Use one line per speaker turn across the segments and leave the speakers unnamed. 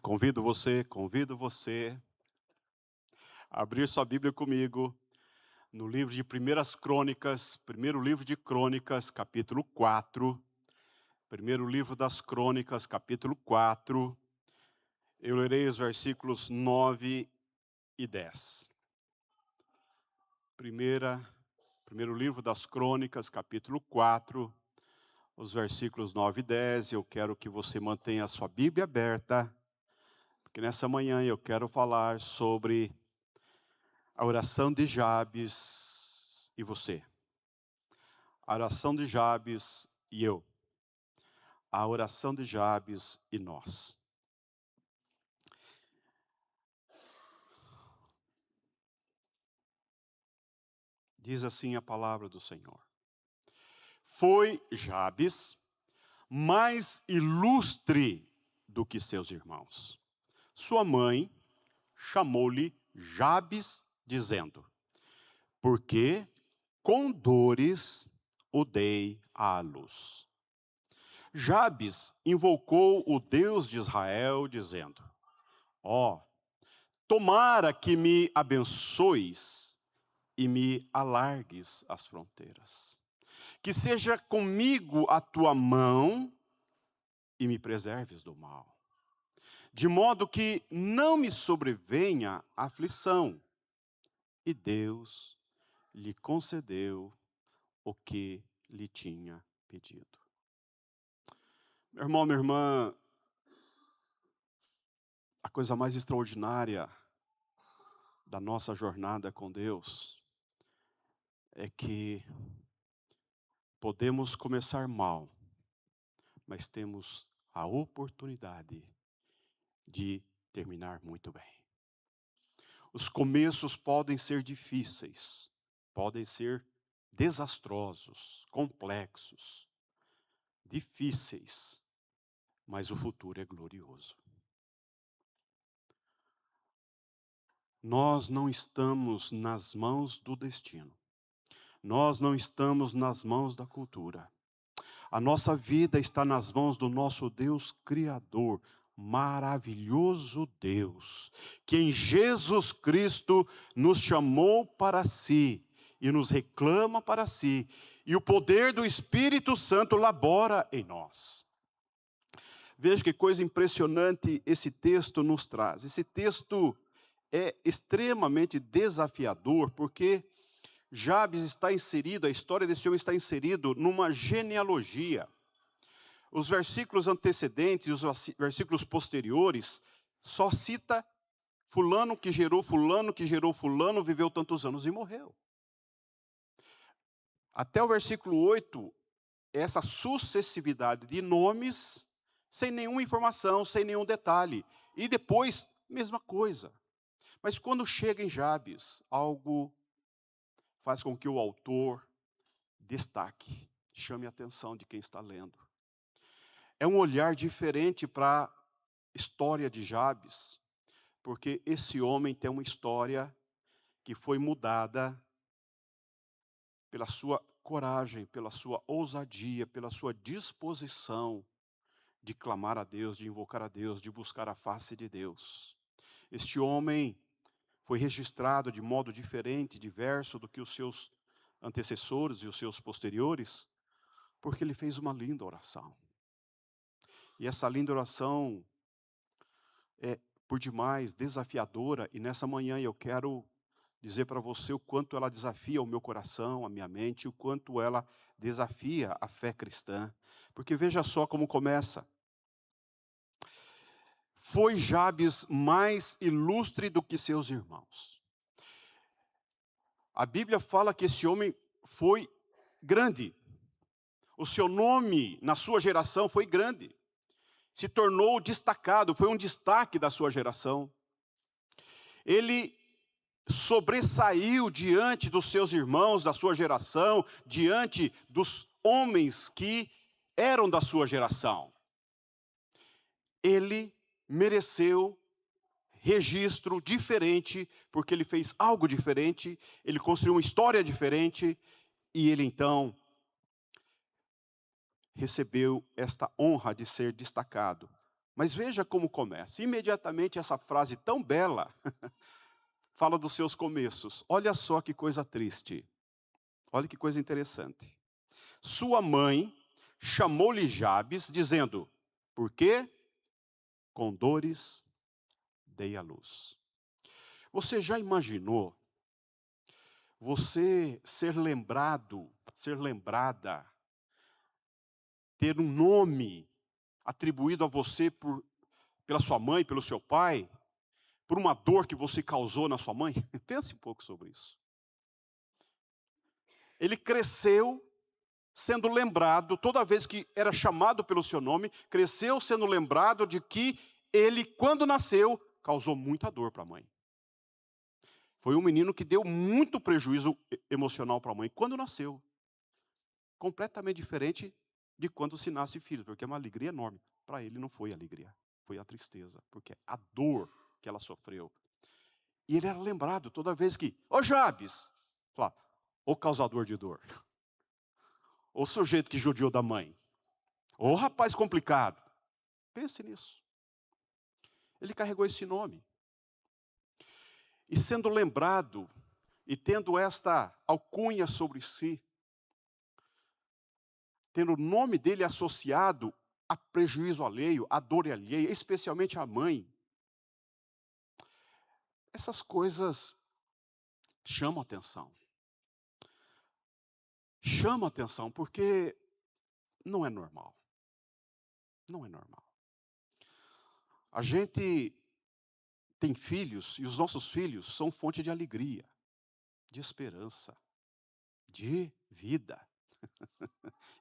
Convido você a abrir sua Bíblia comigo no livro de Primeiras Crônicas, primeiro livro de Crônicas, capítulo 4. Primeiro livro das Crônicas, capítulo 4. Eu lerei os versículos 9 e 10. Primeiro livro das Crônicas, capítulo 4, os versículos 9 e 10. Eu quero que você mantenha a sua Bíblia aberta, porque nessa manhã eu quero falar sobre a oração de Jabes e você. A oração de Jabes e eu. A oração de Jabes e nós. Diz assim a palavra do Senhor. Foi Jabes mais ilustre do que seus irmãos. Sua mãe chamou-lhe Jabes, dizendo: porque com dores o dei à luz. Jabes invocou o Deus de Israel, dizendo: ó, tomara que me abençoes e me alargues as fronteiras. Que seja comigo a tua mão e me preserves do mal. De modo que não me sobrevenha aflição. E Deus lhe concedeu o que lhe tinha pedido. Meu irmão, minha irmã, a coisa mais extraordinária da nossa jornada com Deus é que podemos começar mal, mas temos a oportunidade de terminar muito bem. Os começos podem ser difíceis, podem ser desastrosos, complexos, difíceis, mas o futuro é glorioso. Nós não estamos nas mãos do destino. Nós não estamos nas mãos da cultura. A nossa vida está nas mãos do nosso Deus Criador, maravilhoso Deus, que em Jesus Cristo nos chamou para si e nos reclama para si, e o poder do Espírito Santo labora em nós. Veja que coisa impressionante esse texto nos traz. Esse texto é extremamente desafiador, porque Jabes está inserido, a história desse homem está inserido numa genealogia. Os versículos antecedentes e os versículos posteriores só cita fulano que gerou fulano, viveu tantos anos e morreu. Até o versículo 8, essa sucessividade de nomes, sem nenhuma informação, sem nenhum detalhe. E depois, mesma coisa. Mas quando chega em Jabes, algo faz com que o autor destaque, chame a atenção de quem está lendo. É um olhar diferente para a história de Jabes, porque esse homem tem uma história que foi mudada pela sua coragem, pela sua ousadia, pela sua disposição de clamar a Deus, de invocar a Deus, de buscar a face de Deus. Este homem foi registrado de modo diferente, diverso do que os seus antecessores e os seus posteriores, porque ele fez uma linda oração. E essa linda oração é por demais desafiadora, e nessa manhã eu quero dizer para você o quanto ela desafia o meu coração, a minha mente, o quanto ela desafia a fé cristã. Porque veja só como começa. Foi Jabes mais ilustre do que seus irmãos. A Bíblia fala que esse homem foi grande. O seu nome na sua geração foi grande. Se tornou destacado, foi um destaque da sua geração. Ele sobressaiu diante dos seus irmãos da sua geração, diante dos homens que eram da sua geração. Ele mereceu registro diferente, porque ele fez algo diferente, ele construiu uma história diferente, e ele então recebeu esta honra de ser destacado Mas veja como começa. Imediatamente essa frase tão bela fala dos seus começos. Olha só que coisa triste. Olha que coisa interessante. Sua mãe chamou-lhe Jabes, dizendo: por quê? Com dores dei à luz. Você já imaginou você ser lembrado, ser lembrada, ter um nome atribuído a você pela sua mãe, pelo seu pai, por uma dor que você causou na sua mãe? Pense um pouco sobre isso. Ele cresceu sendo lembrado, toda vez que era chamado pelo seu nome, cresceu sendo lembrado de que ele, quando nasceu, causou muita dor para a mãe. Foi um menino que deu muito prejuízo emocional para a mãe quando nasceu. Completamente diferente de quando se nasce filho, porque é uma alegria enorme. Para ele não foi alegria, foi a tristeza, porque a dor que ela sofreu. E ele era lembrado toda vez que, ô Jabes, falava, o causador de dor, o sujeito que judiou da mãe, o rapaz complicado. Pense nisso. Ele carregou esse nome. E sendo lembrado, e tendo esta alcunha sobre si, tendo o nome dele associado a prejuízo alheio, a dor alheia, especialmente a mãe, essas coisas chamam atenção. Chamam atenção porque não é normal. Não é normal. A gente tem filhos e os nossos filhos são fonte de alegria, de esperança, de vida.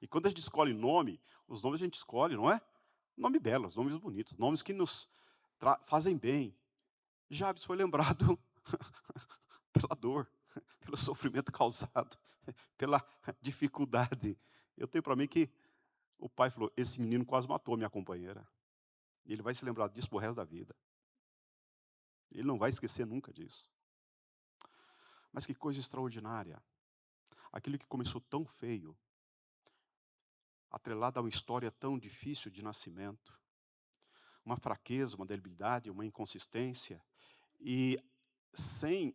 E quando a gente escolhe nome, os nomes a gente escolhe, não é? Nome belos, nomes bonitos, nomes que nos fazem bem. Jabes foi lembrado pela dor, pelo sofrimento causado, pela dificuldade. Eu tenho para mim que o pai falou, esse menino quase matou a minha companheira. E ele vai se lembrar disso pro resto da vida. Ele não vai esquecer nunca disso. Mas que coisa extraordinária. Aquilo que começou tão feio, atrelado a uma história tão difícil de nascimento, uma fraqueza, uma debilidade, uma inconsistência, e sem,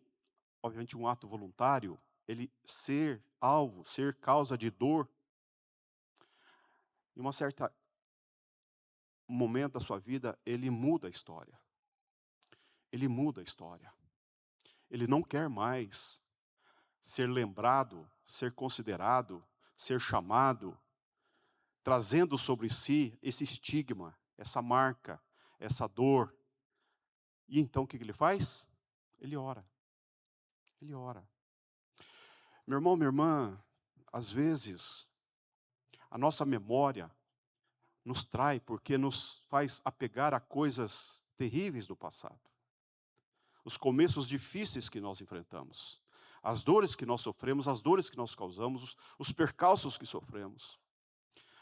obviamente, um ato voluntário, ele ser alvo, ser causa de dor, em uma certa momento da sua vida, ele muda a história. Ele muda a história. Ele não quer mais ser lembrado, ser considerado, ser chamado, trazendo sobre si esse estigma, essa marca, essa dor. E então o que ele faz? Ele ora. Ele ora. Meu irmão, minha irmã, às vezes, a nossa memória nos trai porque nos faz apegar a coisas terríveis do passado. Os começos difíceis que nós enfrentamos, as dores que nós sofremos, as dores que nós causamos, os percalços que sofremos.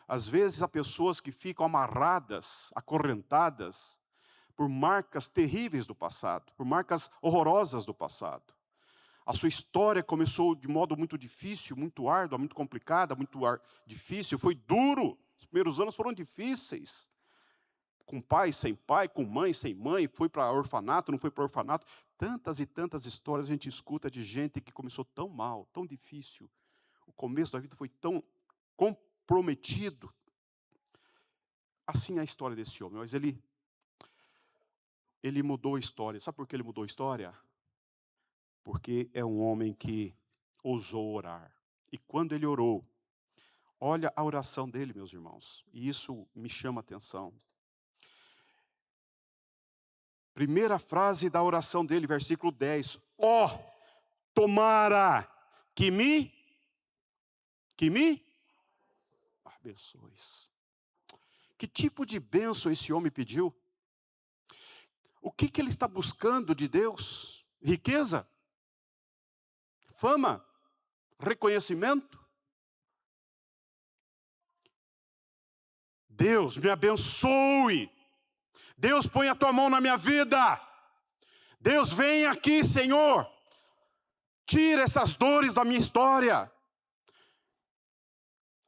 Às vezes há pessoas que ficam amarradas, acorrentadas, por marcas terríveis do passado, por marcas horrorosas do passado. A sua história começou de modo muito difícil, muito árdua, muito complicada, muito difícil, foi duro. Os primeiros anos foram difíceis. Com pai, sem pai, com mãe, sem mãe, foi para orfanato, não foi para orfanato. Tantas e tantas histórias a gente escuta de gente que começou tão mal, tão difícil. O começo da vida foi tão comprometido. Assim é a história desse homem, mas ele mudou a história. Sabe por que ele mudou a história? Porque é um homem que ousou orar. E quando ele orou, olha a oração dele, meus irmãos, e isso me chama a atenção. Primeira frase da oração dele, versículo 10. Ó, tomara que me abençoes. Que tipo de bênção esse homem pediu? O que ele está buscando de Deus? Riqueza? Fama? Reconhecimento? Deus me abençoe. Deus põe a tua mão na minha vida. Deus vem aqui, Senhor. Tira essas dores da minha história.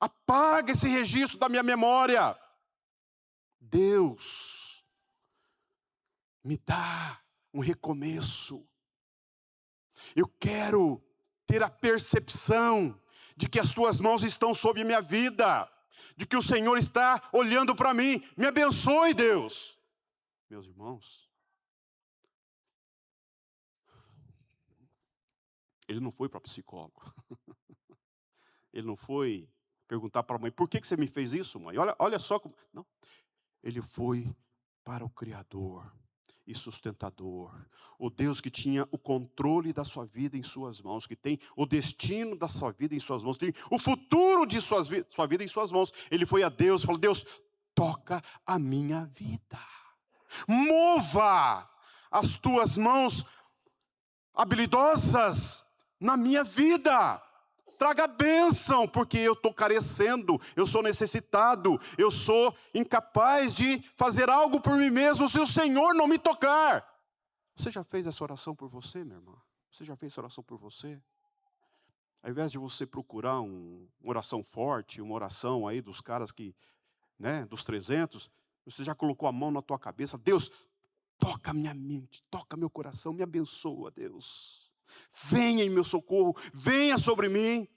Apaga esse registro da minha memória. Deus me dá um recomeço. Eu quero ter a percepção de que as tuas mãos estão sobre minha vida, de que o Senhor está olhando para mim. Me abençoe, Deus. Meus irmãos, ele não foi para psicólogo. Ele não foi perguntar para a mãe, por que você me fez isso, mãe? Olha só como... Não, ele foi para o Criador e sustentador, o Deus que tinha o controle da sua vida em suas mãos, que tem o destino da sua vida em suas mãos, tem o futuro de sua vida em suas mãos. Ele foi a Deus e falou, Deus, toca a minha vida. Mova as tuas mãos habilidosas na minha vida. Traga bênção, porque eu estou carecendo, eu sou necessitado, eu sou incapaz de fazer algo por mim mesmo se o Senhor não me tocar. Você já fez essa oração por você, minha irmã? Você já fez essa oração por você? Ao invés de você procurar uma oração forte, uma oração aí dos caras que, né, dos 300, você já colocou a mão na tua cabeça, Deus, toca minha mente, toca meu coração, me abençoa, Deus. Venha em meu socorro, venha sobre mim,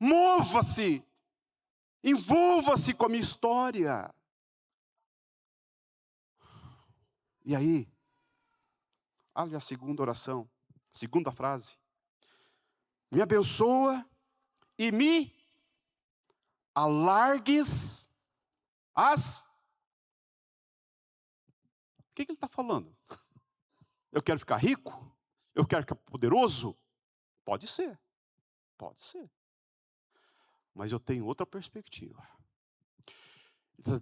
mova-se, envolva-se com a minha história. E aí, olha a segunda oração, segunda frase. Me abençoa e me alargues as... O que ele está falando? Eu quero ficar rico? Eu quero ficar poderoso? Pode ser, pode ser. Mas eu tenho outra perspectiva.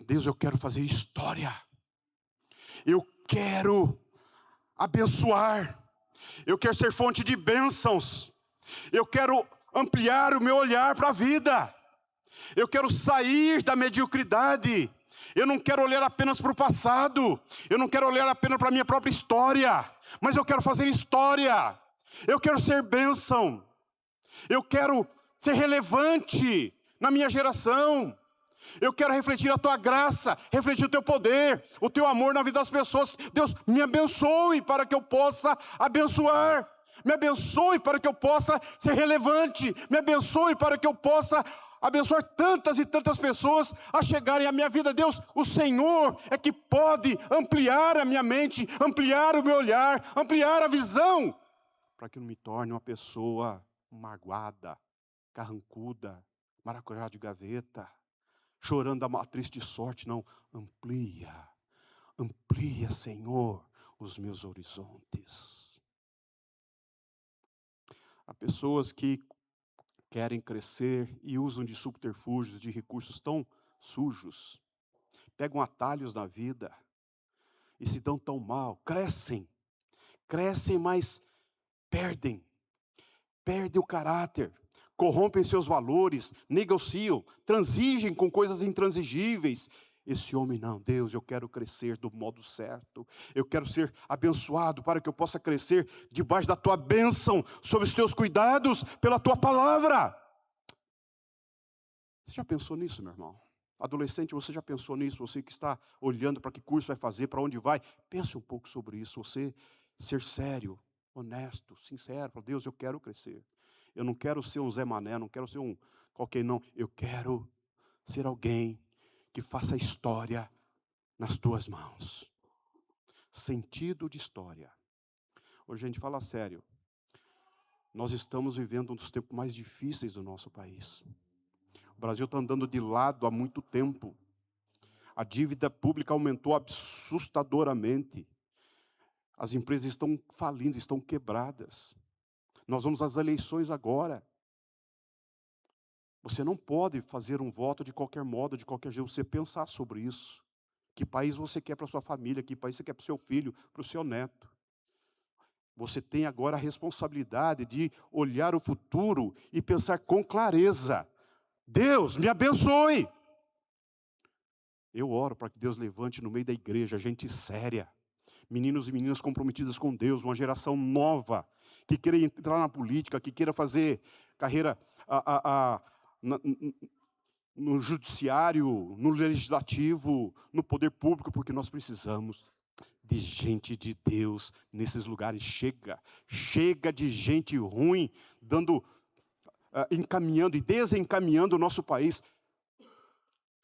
Deus, eu quero fazer história. Eu quero abençoar. Eu quero ser fonte de bênçãos. Eu quero ampliar o meu olhar para a vida. Eu quero sair da mediocridade. Eu não quero olhar apenas para o passado. Eu não quero olhar apenas para a minha própria história. Mas eu quero fazer história. Eu quero ser bênção. Eu quero ser relevante na minha geração. Eu quero refletir a tua graça, refletir o teu poder, o teu amor na vida das pessoas. Deus, me abençoe para que eu possa abençoar. Me abençoe para que eu possa ser relevante. Me abençoe para que eu possa abençoar tantas e tantas pessoas a chegarem à minha vida. Deus, o Senhor é que pode ampliar a minha mente, ampliar o meu olhar, ampliar a visão, para que eu não me torne uma pessoa magoada, carrancuda, maracujá de gaveta, chorando a uma triste sorte. Não, amplia, Senhor, os meus horizontes. Há pessoas que querem crescer e usam de subterfúgios, de recursos tão sujos, pegam atalhos na vida e se dão tão mal, crescem, mas perdem o caráter, corrompem seus valores, negociam, transigem com coisas intransigíveis. Esse homem não, Deus, eu quero crescer do modo certo, eu quero ser abençoado para que eu possa crescer debaixo da tua bênção, sob os teus cuidados, pela tua palavra. Você já pensou nisso, meu irmão? Adolescente, você já pensou nisso? Você que está olhando para que curso vai fazer, para onde vai, pense um pouco sobre isso. Você ser sério, honesto, sincero, para Deus, eu quero crescer. Eu não quero ser um Zé Mané, não quero ser um qualquer não. Eu quero ser alguém que faça história nas tuas mãos. Sentido de história. Hoje a gente fala sério. Nós estamos vivendo um dos tempos mais difíceis do nosso país. O Brasil está andando de lado há muito tempo. A dívida pública aumentou assustadoramente. As empresas estão falindo, estão quebradas. Nós vamos às eleições agora. Você não pode fazer um voto de qualquer modo, de qualquer jeito. Você pensar sobre isso. Que país você quer para sua família, que país você quer para o seu filho, para o seu neto. Você tem agora a responsabilidade de olhar o futuro e pensar com clareza. Deus, me abençoe. Eu oro para que Deus levante no meio da igreja gente séria. Meninos e meninas comprometidas com Deus, uma geração nova, que queira entrar na política, que queira fazer carreira no judiciário, no legislativo, no poder público, porque nós precisamos de gente de Deus nesses lugares. Chega de gente ruim, encaminhando e desencaminhando o nosso país.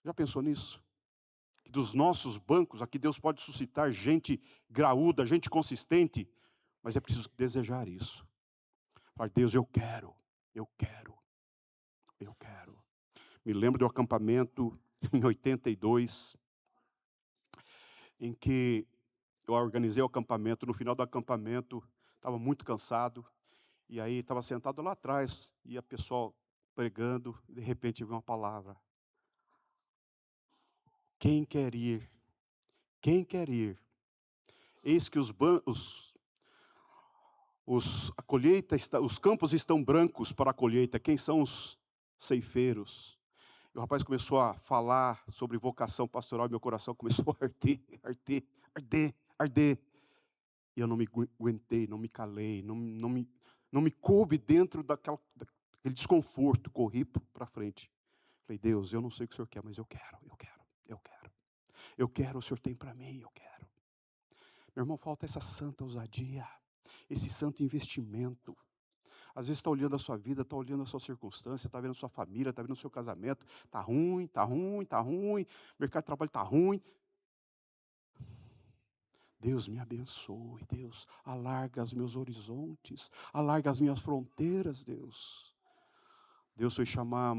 Já pensou nisso? Que dos nossos bancos aqui Deus pode suscitar gente graúda, gente consistente, mas é preciso desejar isso. Falar, Deus, eu quero. Me lembro do acampamento em 82, em que eu organizei o acampamento. No final do acampamento, estava muito cansado, e aí estava sentado lá atrás, e a pessoa pregando, e de repente veio uma palavra. Quem quer ir? Quem quer ir? Eis que a colheita os campos estão brancos para a colheita. Quem são os ceifeiros? E o rapaz começou a falar sobre vocação pastoral, e meu coração começou a arder. E eu não me aguentei, não me calei, não me coube dentro daquele desconforto. Corri para frente. Falei, Deus, eu não sei o que o Senhor quer, mas eu quero. Eu quero, o Senhor tem para mim, eu quero. Meu irmão, falta essa santa ousadia, esse santo investimento. Às vezes está olhando a sua vida, está olhando a sua circunstância, está vendo a sua família, está vendo o seu casamento. Está ruim. O mercado de trabalho está ruim. Deus me abençoe, Deus, alarga os meus horizontes, alarga as minhas fronteiras, Deus. Deus foi chamar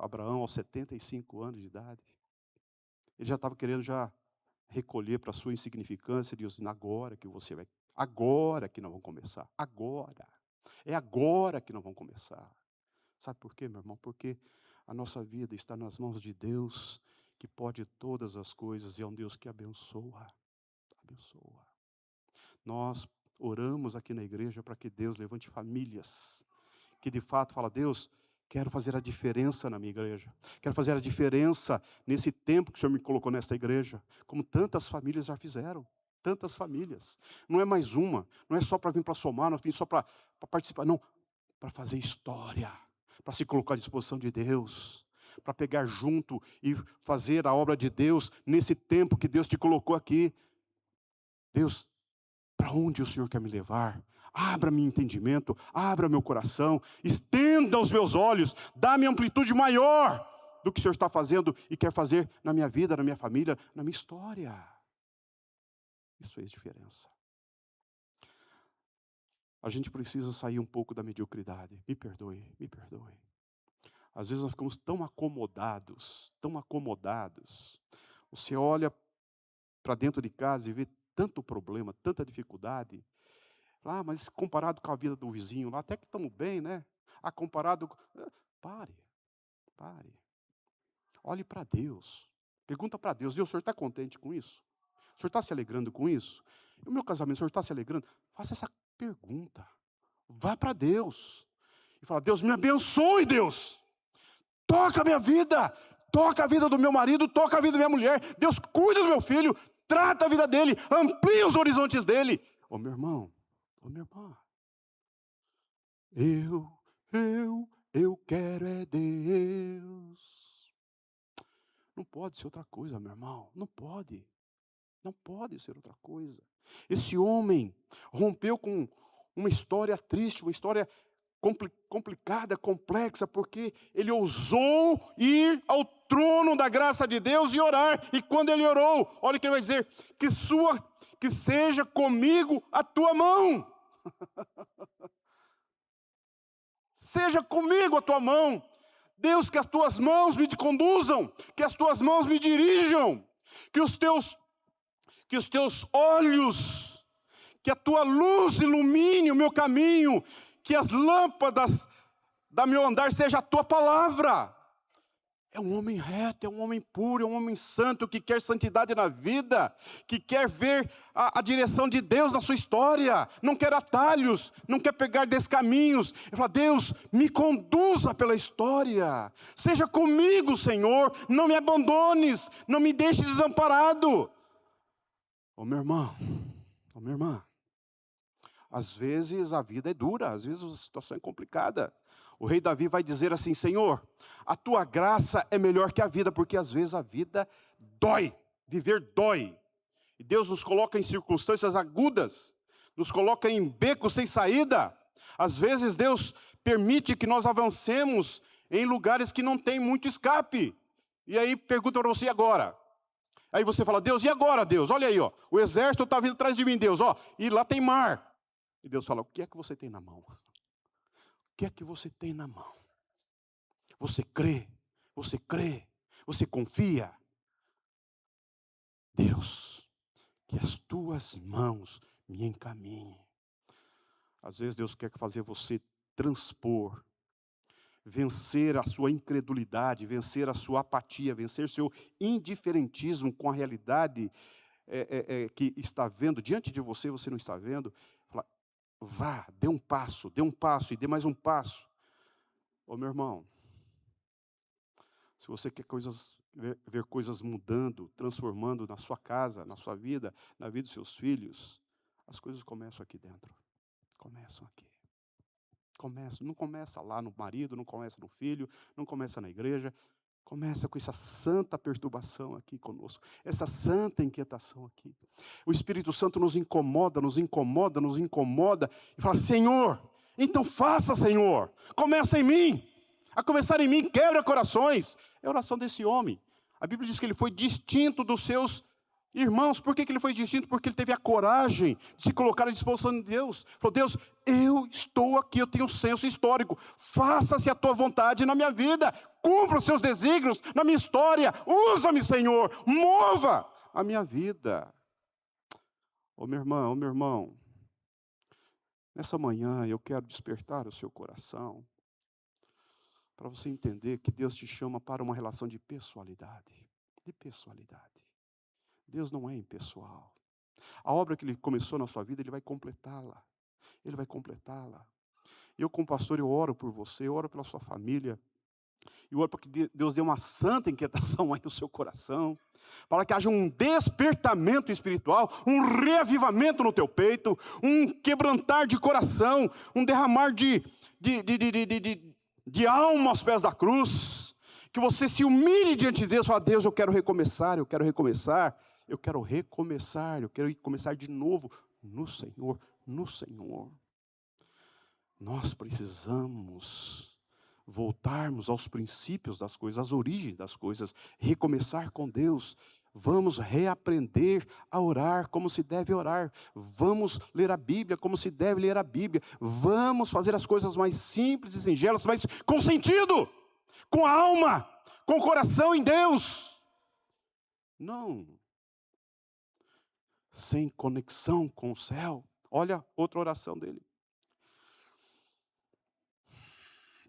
Abraão aos 75 anos de idade. Ele já estava querendo recolher para a sua insignificância. Deus, agora que você vai, agora que nós vamos começar, agora. É agora que nós vamos começar. Sabe por quê, meu irmão? Porque a nossa vida está nas mãos de Deus, que pode todas as coisas, e é um Deus que abençoa. Nós oramos aqui na igreja para que Deus levante famílias, que de fato fala, Deus, quero fazer a diferença na minha igreja, quero fazer a diferença nesse tempo que o Senhor me colocou nesta igreja, como tantas famílias já fizeram, tantas famílias. Não é mais uma, não é só para vir para somar, não é só para participar, não, para fazer história, para se colocar à disposição de Deus, para pegar junto e fazer a obra de Deus nesse tempo que Deus te colocou aqui. Deus, para onde o Senhor quer me levar? Abra meu entendimento, abra meu coração, estenda os meus olhos, dá-me amplitude maior do que o Senhor está fazendo e quer fazer na minha vida, na minha família, na minha história. Isso fez diferença. A gente precisa sair um pouco da mediocridade. Me perdoe. Às vezes nós ficamos tão acomodados. Você olha para dentro de casa e vê tanto problema, tanta dificuldade. Mas comparado com a vida do vizinho lá, até que estamos bem, né? Comparado... Pare. Olhe para Deus. Pergunta para Deus, o Senhor está contente com isso? O Senhor está se alegrando com isso? E o meu casamento, o Senhor está se alegrando? Faça essa pergunta. Vá para Deus. E fala, Deus, me abençoe, Deus. Toca a minha vida. Toca a vida do meu marido, toca a vida da minha mulher. Deus, cuida do meu filho. Trata a vida dele. Amplia os horizontes dele. Ô meu irmão, minha irmã. Eu quero é Deus. Não pode ser outra coisa, meu irmão. Não pode ser outra coisa. Esse homem rompeu com uma história triste, uma história complicada, complexa, porque ele ousou ir ao trono da graça de Deus e orar. E quando ele orou, olha o que ele vai dizer: que seja comigo a tua mão. Seja comigo a tua mão. Deus, que as tuas mãos me conduzam, que as tuas mãos me dirijam, que os teus olhos, que a tua luz ilumine o meu caminho, que as lâmpadas da meu andar seja a tua palavra. É um homem reto, é um homem puro, é um homem santo, que quer santidade na vida, que quer ver a direção de Deus na sua história, não quer atalhos, não quer pegar descaminhos. Ele fala, Deus, me conduza pela história, seja comigo, Senhor, não me abandones, não me deixes desamparado. Ô meu irmão, minha irmã, às vezes a vida é dura, às vezes a situação é complicada. O rei Davi vai dizer assim, Senhor, a tua graça é melhor que a vida, porque às vezes a vida dói, viver dói. E Deus nos coloca em circunstâncias agudas, nos coloca em becos sem saída. Às vezes Deus permite que nós avancemos em lugares que não tem muito escape. E aí pergunta para você, e agora? Aí você fala, Deus, e agora, Deus? Olha aí, ó, o exército está vindo atrás de mim, Deus, ó, e lá tem mar. E Deus fala, o que é que você tem na mão? O que é que você tem na mão? Você crê? Você crê? Você confia? Deus, que as tuas mãos me encaminhem. Às vezes Deus quer fazer você transpor, vencer a sua incredulidade, vencer a sua apatia, vencer seu indiferentismo com a realidade que está vendo diante de você, você não está vendo. Fala, vá, dê um passo e dê mais um passo. Ô meu irmão, se você quer ver coisas mudando, transformando na sua casa, na sua vida, na vida dos seus filhos, as coisas começam aqui dentro. Começam aqui. Não começa lá no marido, não começa no filho, não começa na igreja. Começa com essa santa perturbação aqui conosco, essa santa inquietação aqui. O Espírito Santo nos incomoda, e fala, Senhor, então faça, Senhor, começa em mim. A começar em mim, quebra corações. É a oração desse homem. A Bíblia diz que ele foi distinto dos seus irmãos. Por que ele foi distinto? Porque ele teve a coragem de se colocar à disposição de Deus. Falou, Deus, eu estou aqui, eu tenho um senso histórico. Faça-se a tua vontade na minha vida. Cumpra os seus desígnios na minha história. Usa-me, Senhor. Mova a minha vida. Ô meu irmão, nessa manhã eu quero despertar o seu coração para você entender que Deus te chama para uma relação de pessoalidade. De pessoalidade. Deus não é impessoal. A obra que Ele começou na sua vida, Ele vai completá-la. Ele vai completá-la. Eu, como pastor, eu oro por você, eu oro pela sua família. Eu oro para que Deus dê uma santa inquietação aí no seu coração. Para que haja um despertamento espiritual, um reavivamento no teu peito, um quebrantar de coração, um derramar de alma aos pés da cruz. Que você se humilhe diante de Deus e fala, Deus, eu quero recomeçar, eu quero começar de novo no Senhor, no Senhor. Nós precisamos voltarmos aos princípios das coisas, às origens das coisas, recomeçar com Deus. Vamos reaprender a orar como se deve orar. Vamos ler a Bíblia como se deve ler a Bíblia. Vamos fazer as coisas mais simples e singelas, mas com sentido, com a alma, com o coração em Deus. Não sem conexão com o céu. Olha outra oração dele.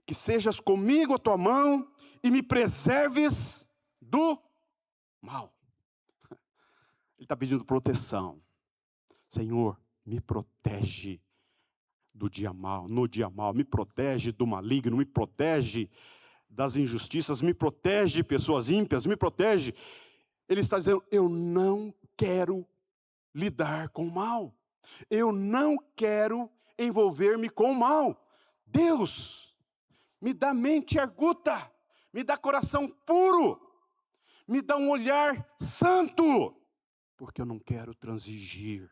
Que sejas comigo a tua mão e me preserves do mal. Ele está pedindo proteção. Senhor, me protege do dia mal, no dia mal. Me protege do maligno, me protege das injustiças, me protege de pessoas ímpias, me protege. Ele está dizendo, eu não quero lidar com o mal. Eu não quero envolver-me com o mal. Deus, me dá mente arguta, me dá coração puro, me dá um olhar santo, porque eu não quero transigir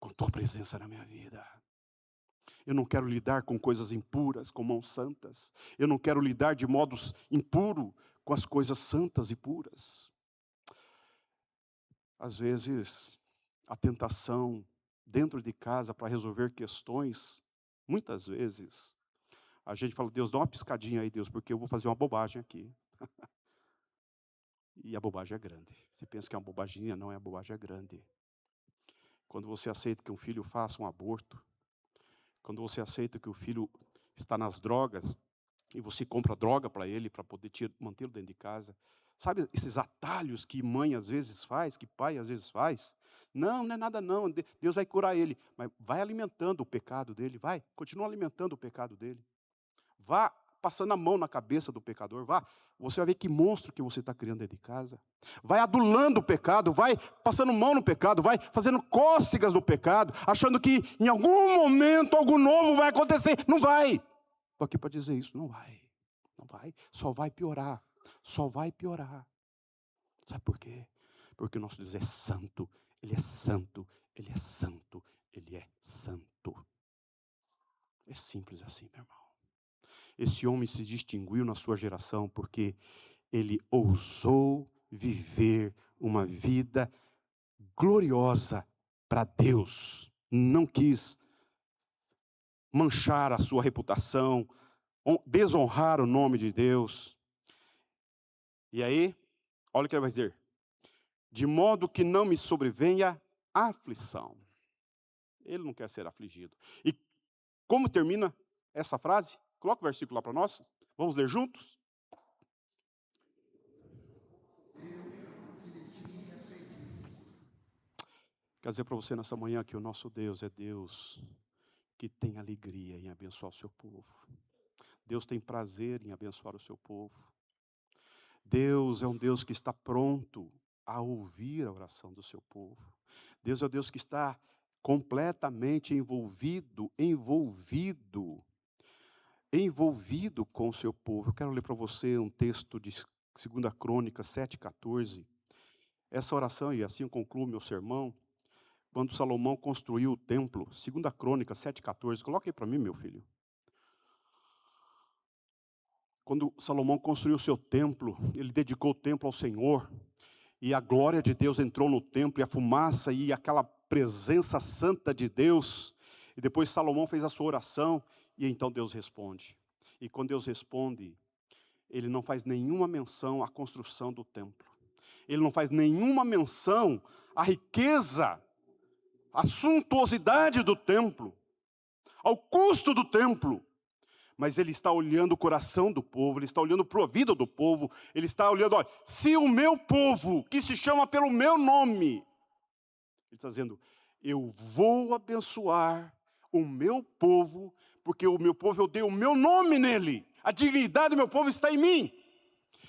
com tua presença na minha vida. Eu não quero lidar com coisas impuras, com mãos santas. Eu não quero lidar de modos impuros com as coisas santas e puras. Às vezes, a tentação dentro de casa para resolver questões, muitas vezes, a gente fala, Deus, dá uma piscadinha aí, Deus, porque eu vou fazer uma bobagem aqui. E a bobagem é grande. Você pensa que é uma bobaginha, não é, a bobagem é grande. Quando você aceita que um filho faça um aborto, quando você aceita que o filho está nas drogas, e você compra droga para ele, para poder mantê-lo dentro de casa, sabe esses atalhos que mãe às vezes faz, que pai às vezes faz? Não, não é nada não, Deus vai curar ele, mas vai alimentando o pecado dele, continua alimentando o pecado dele. Vá passando a mão na cabeça do pecador, você vai ver que monstro que você está criando dentro de casa. Vai adulando o pecado, vai passando mão no pecado, vai fazendo cócegas no pecado, achando que em algum momento algo novo vai acontecer. Não vai. Estou aqui para dizer isso, não vai. Não vai, só vai piorar. Só vai piorar. Sabe por quê? Porque o nosso Deus é santo, Ele é santo, Ele é santo, Ele é santo. É simples assim, meu irmão. Esse homem se distinguiu na sua geração porque ele ousou viver uma vida gloriosa para Deus. Não quis manchar a sua reputação, desonrar o nome de Deus. E aí, olha o que ele vai dizer. De modo que não me sobrevenha aflição. Ele não quer ser afligido. E como termina essa frase? Coloca o versículo lá para nós. Vamos ler juntos? Quero dizer para você nessa manhã que o nosso Deus é Deus que tem alegria em abençoar o seu povo. Deus tem prazer em abençoar o seu povo. Deus é um Deus que está pronto a ouvir a oração do seu povo. Deus é o Deus que está completamente envolvido com o seu povo. Eu quero ler para você um texto de 2 Crônicas 7,14. Essa oração, e assim eu concluo meu sermão, quando Salomão construiu o templo, 2 Crônicas 7,14. Coloque aí para mim, meu filho. Quando Salomão construiu o seu templo, ele dedicou o templo ao Senhor, e a glória de Deus entrou no templo, e a fumaça e aquela presença santa de Deus, e depois Salomão fez a sua oração, e então Deus responde. E quando Deus responde, Ele não faz nenhuma menção à construção do templo. Ele não faz nenhuma menção à riqueza, à suntuosidade do templo, ao custo do templo. Mas Ele está olhando o coração do povo, Ele está olhando para a vida do povo, Ele está olhando, olha, se o meu povo, que se chama pelo meu nome, Ele está dizendo, eu vou abençoar o meu povo, porque o meu povo, eu dei o meu nome nele, a dignidade do meu povo está em mim.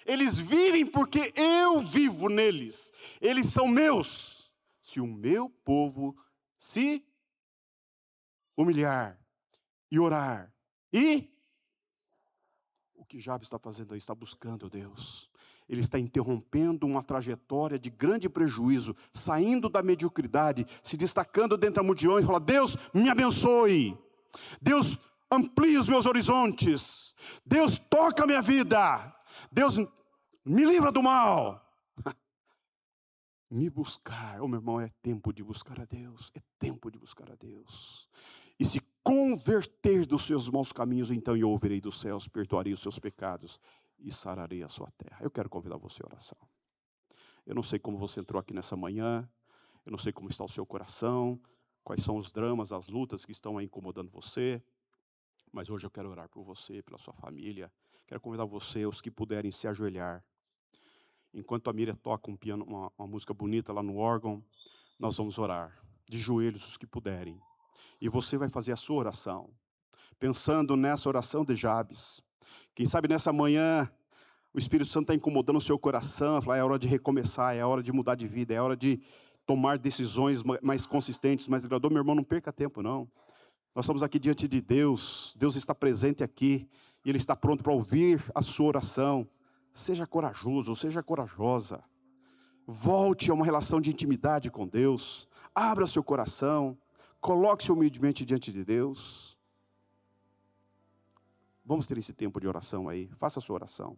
Eles vivem porque eu vivo neles, eles são meus. Se o meu povo se humilhar e orar e... O que Jabes está fazendo aí? Está buscando Deus. Ele está interrompendo uma trajetória de grande prejuízo, saindo da mediocridade, se destacando dentro da multidão e fala, Deus me abençoe. Deus amplie os meus horizontes. Deus toca a minha vida. Deus me livra do mal. Me buscar, meu irmão, é tempo de buscar a Deus. É tempo de buscar a Deus. E se converter dos seus maus caminhos, então eu ouvirei dos céus, perdoarei os seus pecados e sararei a sua terra. Eu quero convidar você à oração. Eu não sei como você entrou aqui nessa manhã, eu não sei como está o seu coração, quais são os dramas, as lutas que estão aí incomodando você, mas hoje eu quero orar por você, pela sua família. Quero convidar você, os que puderem, se ajoelhar. Enquanto a Miriam toca um piano, uma música bonita lá no órgão, nós vamos orar, de joelhos os que puderem. E você vai fazer a sua oração, pensando nessa oração de Jabes. Quem sabe nessa manhã, o Espírito Santo está incomodando o seu coração, falar, é hora de recomeçar, é hora de mudar de vida, é hora de tomar decisões mais consistentes, mais gradouras. Meu irmão, não perca tempo não. Nós estamos aqui diante de Deus, Deus está presente aqui, e Ele está pronto para ouvir a sua oração. Seja corajoso, seja corajosa. Volte a uma relação de intimidade com Deus, abra seu coração, coloque-se humildemente diante de Deus. Vamos ter esse tempo de oração aí, faça a sua oração.